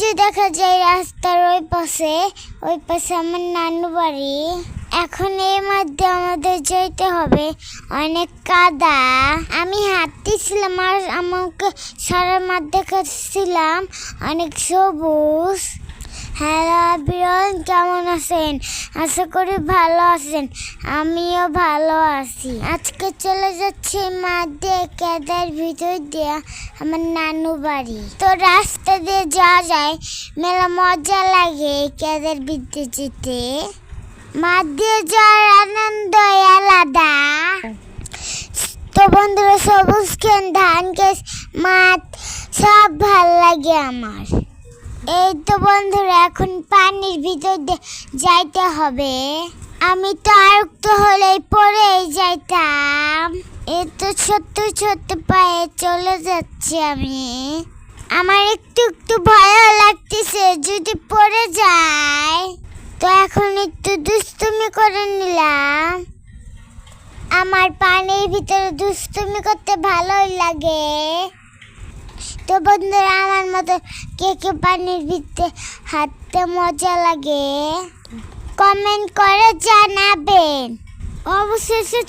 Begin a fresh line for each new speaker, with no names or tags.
যে দেখা যায় রাস্তার ওই পাশে আমার নানু বাড়ি। এখন এর মধ্যে আমাদের যেতে হবে, অনেক কাদা। আমি হাঁটতেছিলাম আর আমাকে সারার মধ্যে কাটছিলাম, অনেক সবুজ। হ্যালো এভরিওয়ান, কেমন আছেন? আশা করি ভালো আছেন। আমিও ভালো আছি। আজকে চলে যাচ্ছি মাঠে কাদার ভিতর দিয়ে আমার নানু বাড়ি। তো রাস্তা দিয়ে যাওয়া যায়, মেলা মজা লাগে কাদার ভিতরে যেতে। মাঠ দিয়ে যাওয়ার আনন্দ আলাদা। তো বন্ধুরা, সবুজ খেন, ধান খেত, মাঠ সব ভালো লাগে আমার। এই তো বন্ধুরা, এখন পানির ভিতর দিয়ে যাইতে হবে। আমি তো আর একটু হলেই পড়েই যাইতাম। এই তো ছোট্ট ছোট্ট পায়ে চলে যাচ্ছি আমি। আমার একটু একটু ভয়ও লাগতেছে যদি পড়ে যায়। তো এখন একটু দুষ্টুমি করে নিলাম। আমার পানির ভিতরে দুষ্টুমি করতে ভালোই লাগে। তো বন্ধুরা, আমার মতো কে কে পানির ভিতরে হাঁটতে মজা লাগে কমেন্ট করে জানাবেন অবশেষে।